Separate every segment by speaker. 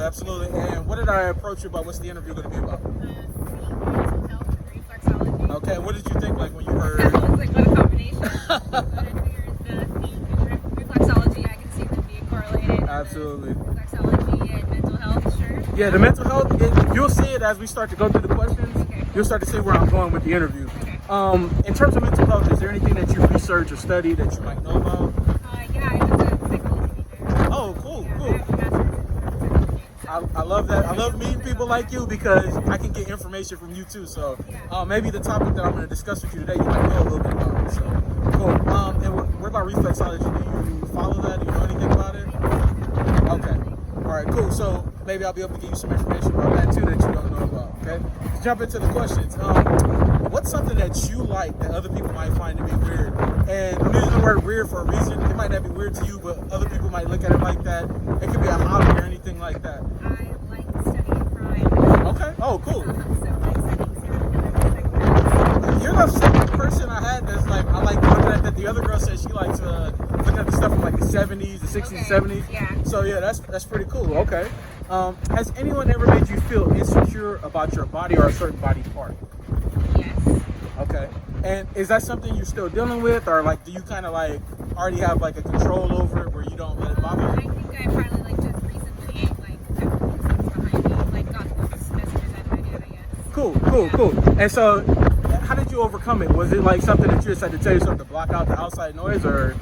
Speaker 1: absolutely. And what did I approach you about? What's the interview going to be about?
Speaker 2: Mental health and reflexology.
Speaker 1: Okay, what did you think like when you heard?
Speaker 2: I was like, what a combination. But I figured the theme and reflexology, I can see them being correlated.
Speaker 1: Absolutely.
Speaker 2: Reflexology and mental health, sure.
Speaker 1: Yeah, the mental health, you'll see it as we start to go through the questions.
Speaker 2: Okay.
Speaker 1: You'll start to see where I'm going with the interview.
Speaker 2: Okay.
Speaker 1: In terms of mental health, is there anything that you research or study that you might know about?
Speaker 2: Yeah, I was a psychology major.
Speaker 1: Oh, cool,
Speaker 2: Yeah,
Speaker 1: cool.
Speaker 2: I have a master's in psychology.
Speaker 1: I love that. I love meeting people like you because I can get information from you too. So maybe the topic that I'm going to discuss with you today, you might know a little bit about it. So cool. And what about reflexology? Do you follow that? Do you know anything about it? Okay. All right, cool. So maybe I'll be able to give you some information about that too that you don't know about. Okay. Let's jump into the questions. What's something that you like that other people might find to be weird? And I'm using the word weird for a reason. It might not be weird to you, but other people might look at it like that. It could be a hobby or anything like that.
Speaker 2: I like studying crime.
Speaker 1: Okay. Oh, cool.
Speaker 2: So like studying serial killers, like
Speaker 1: You're the second person I had that's like, I like looking at that. The other girl said she likes looking at the stuff from like the 70s, the 60s,
Speaker 2: Okay.
Speaker 1: 70s.
Speaker 2: Yeah.
Speaker 1: So yeah, that's pretty cool. Okay. Has anyone ever made you feel insecure about your body or a certain body part?
Speaker 2: yes.
Speaker 1: Okay. And is that something you're still dealing with, or like do you kind of like already have like a control over it where you don't let it bother
Speaker 2: I
Speaker 1: you?
Speaker 2: think I finally like just recently like got those things behind me, like got those messages out of my head, I guess.
Speaker 1: Cool. And so, how did you overcome it? Was it like something that you just had to tell yourself to block out the outside noise, or?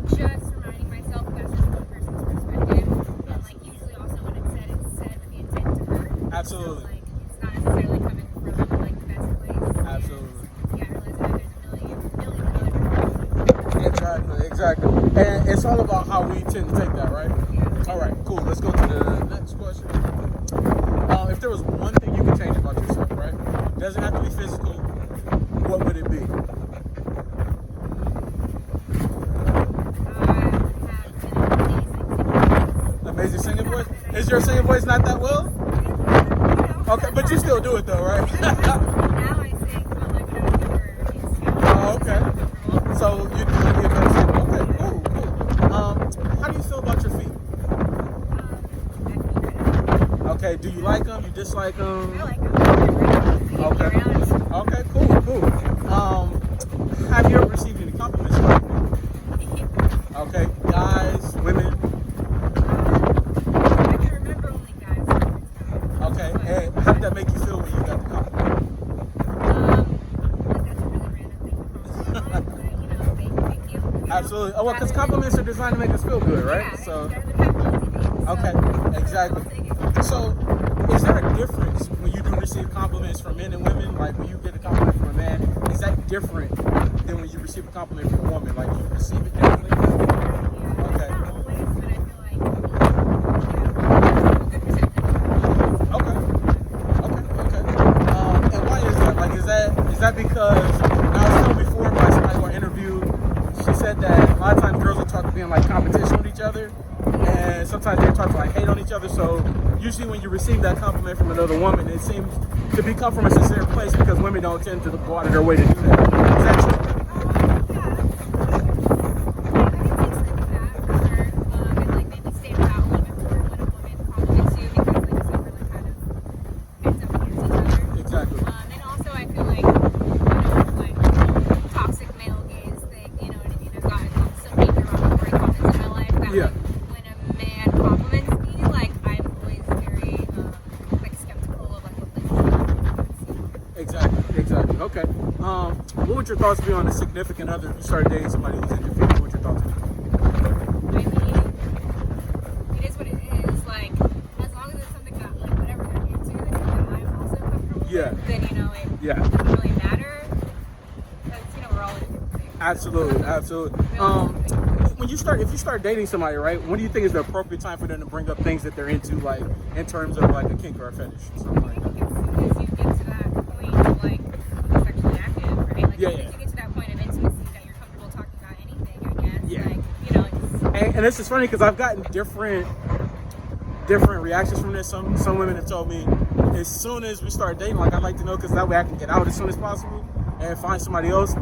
Speaker 2: Just reminding myself that that's just one person's perspective, and like usually also when it's said with the intent to hurt.
Speaker 1: Absolutely.
Speaker 2: So, like it's not necessarily coming from like the best place.
Speaker 1: Absolutely.
Speaker 2: And, yeah, I realize that there's a million other perspectives.
Speaker 1: Exactly. And it's all about how we tend to take that, right?
Speaker 2: Yeah.
Speaker 1: All right, cool. Let's go to the next question. If there was one thing you could change about yourself, right? It doesn't have to be physical. What would it be? Amazing singing voice. Is your singing voice not that well? Okay, but you still do it though, right?
Speaker 2: Now I sing on like whatever Instagram.
Speaker 1: Oh, okay. So you do want to be a better singer. Okay, cool. How do you feel about your feet? Okay, do you like them? You dislike them?
Speaker 2: I like them.
Speaker 1: Okay. Okay, cool. Have you ever received any compliments? Okay, guys, women.
Speaker 2: I can remember only guys.
Speaker 1: Okay, and how did that make you feel when you got the compliment?
Speaker 2: Like that's a really random thing. Thank you.
Speaker 1: Absolutely. Oh, well, because compliments are designed to make us feel good, right?
Speaker 2: Yeah,
Speaker 1: So,
Speaker 2: they're the pepperoni.
Speaker 1: okay, exactly. So, is there a difference when you do receive compliments from men and women? Like when you get a compliment from a man, is that different than when you receive a compliment from a woman? Like you receive it differently? Okay.
Speaker 2: Not always, but I feel like a good percentage.
Speaker 1: Okay. And why is that? Like, is that because I was told before by somebody who I interviewed, she said that a lot of times girls will talk to being like competition with each other, and sometimes they talk to like hate on each other. So usually when you receive that compliment from another woman, it seems to come from a sincere place because women don't tend to go out of their way to do that. Is that true? Exactly. Okay. What would your thoughts be on a significant other if you started dating somebody who's in your field? What would your thoughts be?
Speaker 2: I mean, it is what it is. Like, as long as it's something that, like, whatever they're into is something that I'm also comfortable with, then, you know, it doesn't really matter. Because, you know, we're all in different things.
Speaker 1: Absolutely. If you start dating somebody, right, when do you think is the appropriate time for them to bring up things that they're into, like, in terms of, like, a kink or a fetish? Something like that.
Speaker 2: I think as soon as you get to that point of, like, sexually active, right? Like, as soon as you get to that point of intimacy that you're comfortable talking about anything, I guess.
Speaker 1: Yeah.
Speaker 2: Like, you know, it's...
Speaker 1: And this is funny because I've gotten different reactions from this. Some women have told me as soon as we start dating, like, I'd like to know because that way I can get out as soon as possible and find somebody else.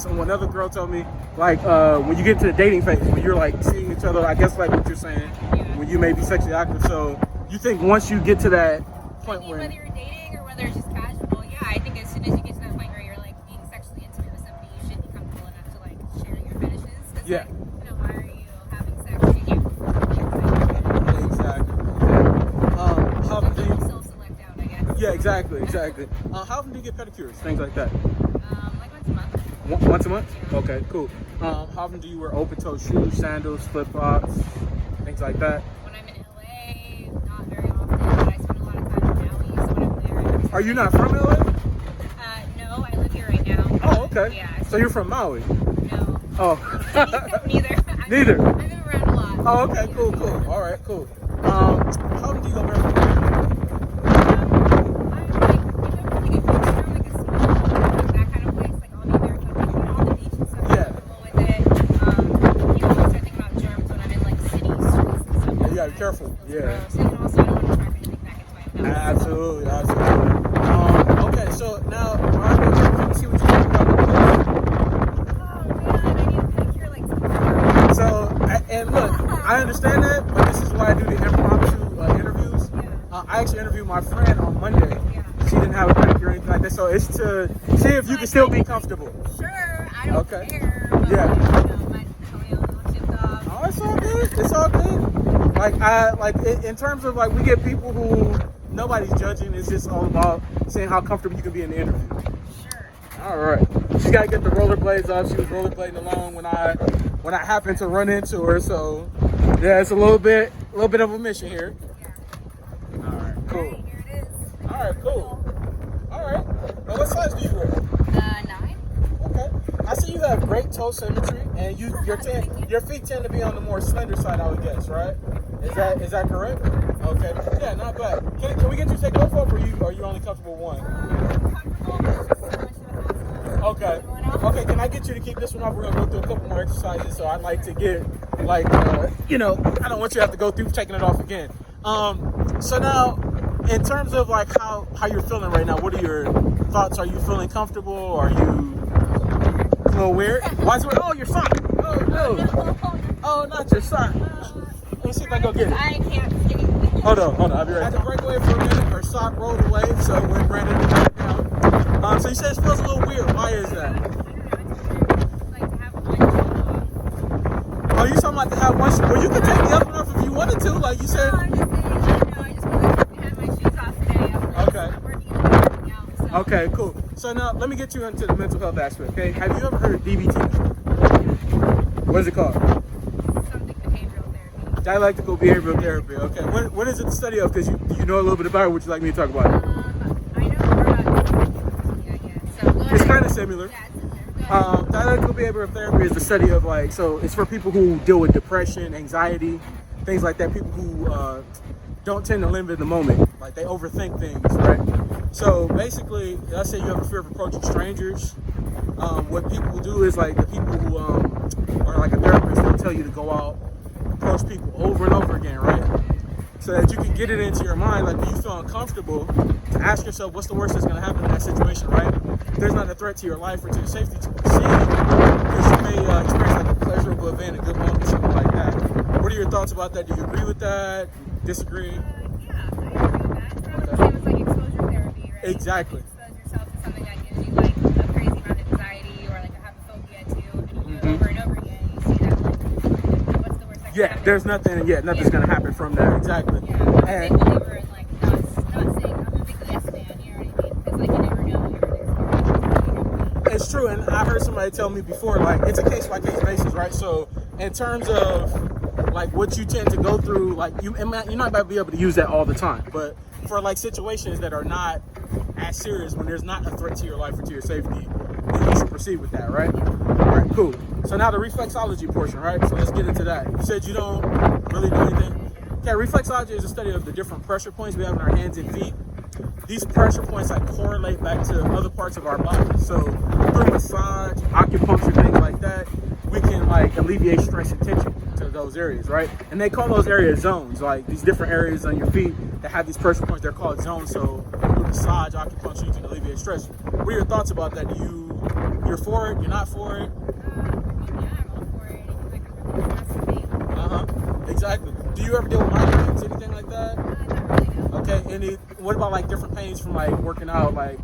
Speaker 1: Another girl told me, like, when you get to the dating phase, when you're like seeing each other, I guess like what you're saying, when you may be sexually active, so you think once you get to that point
Speaker 2: where whether you're dating or whether it's just casual, yeah, I think as soon as you get to that point where you're like being sexually intimate with somebody, you should be comfortable enough to like share your fetishes.
Speaker 1: Yeah.
Speaker 2: Like, you know, why are you having sex? You can't
Speaker 1: exactly. How often do you
Speaker 2: self-select out, I guess.
Speaker 1: Yeah, exactly. How often do you get pedicures, things like that?
Speaker 2: Like once a month.
Speaker 1: Once a month? Yeah. Okay, cool. How often do you wear open-toe shoes, sandals, flip-flops, things like that?
Speaker 2: When I'm in LA, not very often, but I spend a lot of time in Maui, so when I'm there.
Speaker 1: Are you not from LA?
Speaker 2: No, I live here right now.
Speaker 1: Oh, okay.
Speaker 2: Yeah.
Speaker 1: So you're from Maui?
Speaker 2: No.
Speaker 1: Oh.
Speaker 2: Neither.
Speaker 1: Neither.
Speaker 2: I move around a lot.
Speaker 1: Oh, okay, cool. All right, cool. How often do you go barefoot? Careful. Yeah.
Speaker 2: So also I don't want to attract anything back into my house.
Speaker 1: Absolutely. Okay, so now let me see what you think about the place.
Speaker 2: Oh man, I need a pedicure like
Speaker 1: So, and look, I understand that, but this is why I do the impromptu interviews.
Speaker 2: Yeah.
Speaker 1: I actually interviewed my friend on Monday.
Speaker 2: Yeah.
Speaker 1: She didn't have a pedicure or anything like that, so it's to see if you can still be comfortable.
Speaker 2: Sure, I don't care.
Speaker 1: Yeah.
Speaker 2: My toenail little chipped off.
Speaker 1: Oh, it's all good. It's all good. In terms of like, we get people who nobody's judging. It's just all about seeing how comfortable you can be in the interview.
Speaker 2: Sure.
Speaker 1: All right. She's got to get the rollerblades off. She was rollerblading along when I happened to run into her. So yeah, it's a little bit of a mission here.
Speaker 2: Yeah.
Speaker 1: All right. Cool.
Speaker 2: All right, here it is.
Speaker 1: All right. Cool. All right. Now, what size do you wear?
Speaker 2: 9.
Speaker 1: Okay. I see you have great toe symmetry, and your feet tend to be on the more slender side, I would guess, right? Is that correct? Okay. Yeah, not bad. Can we get you to take both off, or are you only comfortable with one? Okay. Okay, can I get you to keep this one off? We're going to go through a couple more exercises, so I'd like to get, I don't want you to have to go through taking it off again. So now, in terms of like how you're feeling right now, what are your thoughts? Are you feeling comfortable? Are you a little weird? Why is it weird? Oh, your sock. Oh, no. Oh, not your sock. Let me see if I can go get it.
Speaker 2: I can't see.
Speaker 1: Hold on. I'll be right back. I had to break away for a minute. Her sock rolled away, so we're ready to back down. So you said it feels a little weird. Why is that? Oh, you talking about to have one? Well, you could take the other one off if you wanted to, like you said.
Speaker 2: No, I'm just saying, I just feel like I had my shoes off today. I'm working out, so.
Speaker 1: Okay, cool. So now let me get you into the mental health aspect. Okay, have you ever heard of DBT? What is it called?
Speaker 2: Something behavioral therapy.
Speaker 1: Dialectical behavioral therapy. Okay, what is it the study of? Because you know a little bit about it. Would you like me to talk about it?
Speaker 2: I know more about DBT, I guess. So go ahead.
Speaker 1: It's kind of similar.
Speaker 2: Yeah, it's similar.
Speaker 1: Dialectical behavioral therapy is the study of so it's for people who deal with depression, anxiety, things like that. People who don't tend to live in the moment, like they overthink things, right? So basically, let's say you have a fear of approaching strangers. What people do is like the people who are like a therapist, they'll tell you to go out, approach people over and over again, right? So that you can get it into your mind, like when you feel uncomfortable, to ask yourself what's the worst that's going to happen in that situation, right? If there's not a threat to your life or to your safety, to proceed, because you may experience like a pleasurable event, a good moment, something like that. What are your thoughts about that? Do you agree with that? Disagree?
Speaker 2: Yeah, I agree with that. It's probably the same as like exposure therapy, right?
Speaker 1: Exactly.
Speaker 2: You expose yourself to something that gives you like a crazy amount of anxiety or like a have a phobia too, and you do it over and over again. You see that like, what's the worst that can happen?
Speaker 1: There's nothing's going to happen from that. Exactly.
Speaker 2: Yeah, I'm a big believer in like not saying I'm a big yes man, you know what I mean? Because like you never know.
Speaker 1: It's true, and I heard somebody tell me before, like it's a case by case basis, right? So in terms of like what you tend to go through, like you're not about to be able to use that all the time, but for like situations that are not as serious, when there's not a threat to your life or to your safety, then you should proceed with that, right? All right, cool. So now the reflexology portion, right? So let's get into that. You said you don't really do anything. Okay, reflexology is a study of the different pressure points we have in our hands and feet. These pressure points like correlate back to other parts of our body. So through massage, acupuncture, things like that, we can like alleviate stress and tension to those areas, right? And they call those areas zones, like these different areas on your feet that have these pressure points, they're called zones. So through massage, acupuncture, you can alleviate stress. What are your thoughts about that? You're for it? You're not for it?
Speaker 2: Yeah, I'm all for it. It can make a really stressful thing.
Speaker 1: Exactly. Do you ever deal with migraines, anything like that?
Speaker 2: Not really, no.
Speaker 1: Okay, what about like different pains from like working out, like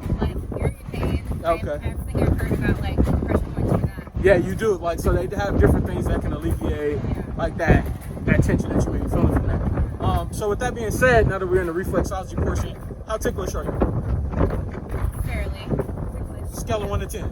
Speaker 2: ear pain.
Speaker 1: Okay.
Speaker 2: I think I've heard about like pressure points for that.
Speaker 1: Yeah, you do. Like, so they have different things that can alleviate like that tension that you may be feeling from that. So with that being said, now that we're in the reflexology portion, how ticklish are you?
Speaker 2: Fairly.
Speaker 1: Scale of 1 to 10.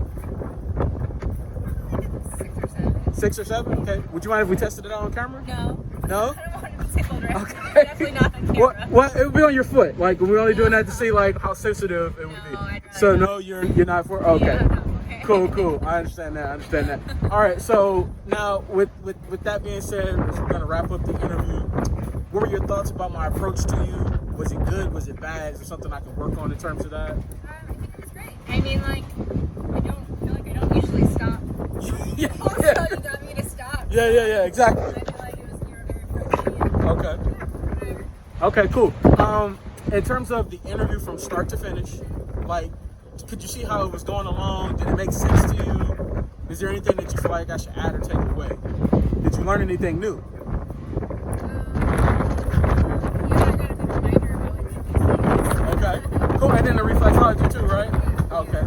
Speaker 2: I think it's 6 or 7.
Speaker 1: 6 or 7? Okay. Would you mind if we tested it out on camera?
Speaker 2: No.
Speaker 1: No?
Speaker 2: I don't want to be tickled, right?
Speaker 1: Okay.
Speaker 2: Definitely not on camera.
Speaker 1: Well, it would be on your foot. Like, we're only doing that to see like how sensitive it would be.
Speaker 2: I'd
Speaker 1: So
Speaker 2: rather
Speaker 1: no, you're not for. Okay.
Speaker 2: Yeah, no, okay.
Speaker 1: Cool. I understand that. All right. So now, with that being said, as we're gonna wrap up the interview, what were your thoughts about my approach to you? Was it good? Was it bad? Is there something I can work on in terms of that?
Speaker 2: I think it was great. I mean, like, I don't usually stop.
Speaker 1: Yeah.
Speaker 2: Also, you got me to stop.
Speaker 1: Yeah. Exactly.
Speaker 2: I feel like you were very friendly.
Speaker 1: Okay.
Speaker 2: Whatever.
Speaker 1: Okay. Cool. In terms of the interview from start to finish, like, could you see how it was going along? Did it make sense to you? Is there anything that you feel like I should add or take away? Did you learn anything new?
Speaker 2: Yeah, I got a good reminder about like
Speaker 1: Okay. Cool. And then the reflexology too, right? Okay.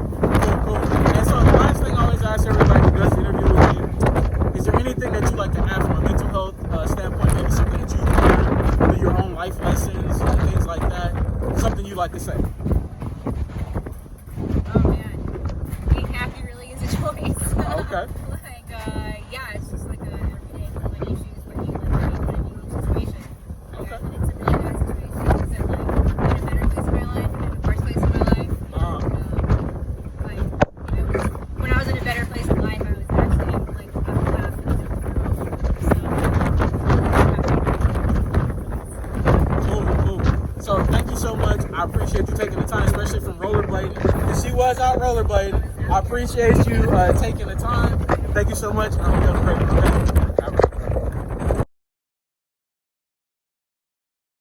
Speaker 1: Cool. And so the last thing I always ask everybody who does the interview with me, is there anything that you like to add from a mental health standpoint? Maybe something that you learned through your own life lessons, things like that. Something you like to say.
Speaker 2: Oh man, being happy really is a choice.
Speaker 1: Okay.
Speaker 2: Yeah, it's just like a everyday like issues when you like in a situation.
Speaker 1: Okay.
Speaker 2: And it's a really bad situation. Is it like in a better place in my life and in a worse place in my life? When I was in a better place in life, I was actually like on the path of
Speaker 1: Cool. So thank you so much. I appreciate you taking the time, especially from rollerblading. And she was out rollerblading. I appreciate you taking the time. Thank you so much. I hope you have a great day.